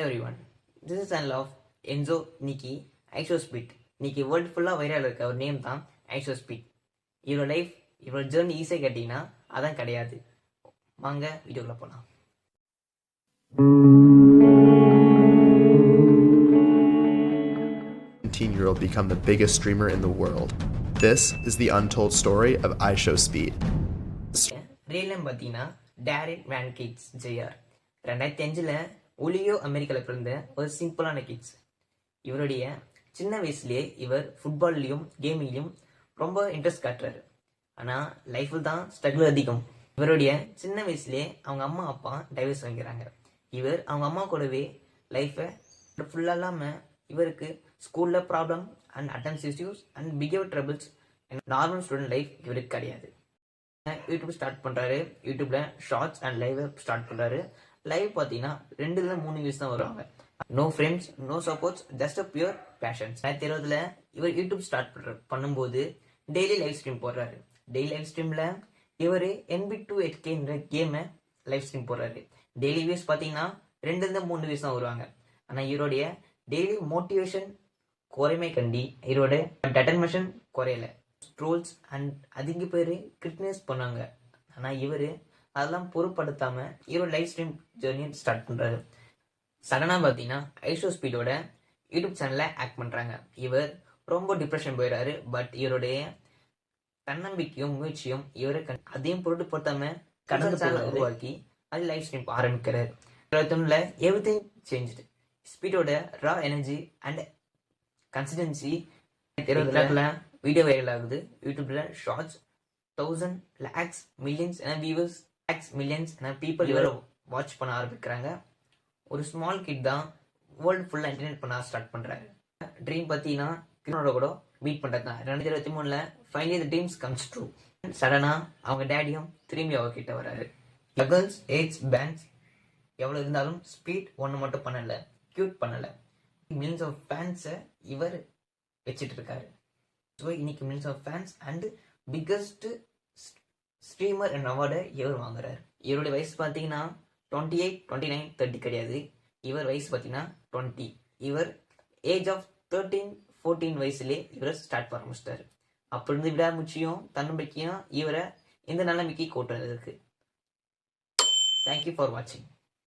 everyone. This is channel of Enzo Nikki Isospeed. இன்னைக்கு world ஃபுல்லாக viral இருக்க ஒரு நேம் தான் ஐசோஸ்பீட். இவரோட லைஃப் இவரோட ஜேர்னி ஈஸியாக கேட்டிங்கன்னா அதான் கிடையாது. வாங்க வீடியோக்குள்ள போகலாம். 17-year-old become the biggest streamer in the world. This is the untold story of Isospeed. Real name பார்த்தீங்கன்னா டேரின் வேன் கிட்ஸ் ஜேஆர். 2005 ஒலியோ அமெரிக்காவில் பிறந்த ஒரு சிம்பிளான கிட்ஸ். இவருடைய சின்ன வயசுலேயே இவர் ஃபுட்பால்லையும் கேமிங்லையும் ரொம்ப இன்ட்ரெஸ்ட் காட்டுறாரு. ஆனால் லைஃப்பில் தான் ஸ்ட்ரகிள் அதிகம். இவருடைய சின்ன வயசுலேயே அவங்க அம்மா அப்பா டைவர்ஸ் வாங்கிறாங்க. இவர் அவங்க அம்மா கூடவே லைஃப்பை ஃபுல்லாக இல்லாமல் இவருக்கு ஸ்கூலில் problem and attendance issues and behaviour troubles normal student life இவருக்கு கிடையாது. யூடியூப் ஸ்டார்ட் பண்ணுறாரு. யூடியூப்ல ஷார்ட்ஸ் அண்ட் லைவ் ஸ்டார்ட் பண்ணுறாரு. லைவ் பார்த்தீங்கன்னா 2-3 வியூஸ் தான் வருவாங்க. No friends, no supports, just a pure passions. 2020 இவர் யூடியூப் ஸ்டார்ட் பண்ணும்போது டெய்லி லைவ் ஸ்ட்ரீம் போடுறாரு. டெய்லி லைவ் ஸ்ட்ரீமில் இவர் NB28Kன்ற கேமை லைவ் ஸ்ட்ரீம் போடுறாரு. டெய்லி வியூஸ் பார்த்தீங்கன்னா 2-3 வியூஸ் தான் வருவாங்க. ஆனால் இவருடைய டெய்லி மோட்டிவேஷன் குறைமை கண்டி இவரோட டெட்டர்மினேஷன் குறையல. ட்ரோல்ஸ் அண்ட் அதிக பேர் கிரிட்டினைஸ் பண்ணாங்க. ஆனால் இவர் அதெல்லாம் பொருட்படுத்தாமல் இவரோட லைவ் ஸ்ட்ரீம் ஜேர்னி ஸ்டார்ட் பண்ணுறாரு. சடனாக பார்த்தீங்கன்னா ஐசோஸ்பீடோட யூடியூப் சேனலில் ஆக்ட் பண்ணுறாங்க. இவர் ரொம்ப டிப்ரெஷன் போயிடுறாரு. பட் இவருடைய தன்னம்பிக்கையும் முயற்சியும் இவரை அதையும் பொருட்படுத்தாமல் கடந்த சேனல் உருவாக்கி அது லைவ் ஸ்ட்ரீம் ஆரம்பிக்கிறார். 2021 எவ்ரிதிங் சேஞ்ச்டு. ஸ்பீடோட raw energy and consistency 2020 video viral ஆகுது. யூடியூப்ல shorts 1000 lakhs millions viewers lakhs millions people இவரை வாட்ச் பண்ண ஆரம்பிக்கிறாங்க. ஒரு ஸ்மால் கிட் தான் வேர்ல்டு ஃபுல்லாக என்டர்டெயின் பண்ண ஸ்டார்ட் பண்ணுறாரு. ட்ரீம் பார்த்தீங்கன்னா கிரினோட கூட மீட் பண்ணுறது தான். 2023 finally the dreams comes true. சடனாக அவங்க டேடியும் திரும்பி அவர்கிட்ட வராரு. ஸ்ட்ரகிள்ஸ், ஏஜ், பேன்ஸ் எவ்வளோ இருந்தாலும் ஸ்பீட் ஒன்று மட்டும் பண்ணலை, கியூட் பண்ணலை. மில்லியன்ஸ் ஆஃப் ஃபேன்ஸை இவர் வச்சுட்டு இருக்காரு. ஸோ இன்னைக்கு millions of fans and biggest streamer என்ற அவார்டை இவர் வாங்குறாரு. இவருடைய வயசு பார்த்தீங்கன்னா 28, 29, 30 கிடையாது. இவர் வயசு பார்த்தீங்கன்னா 20. இவர் ஏஜ் ஆஃப் 13, 14 வயசுலேயே இவர் ஸ்டார்ட் பண்ண ஆரம்பிச்சிட்டாரு. அப்போ இருந்து விடாமுச்சியும் தன்னம்பிக்கையும் இவரை இந்த நிலைமைக்கு கூட்டுறதுக்கு. தேங்க்யூ ஃபார் வாட்சிங்.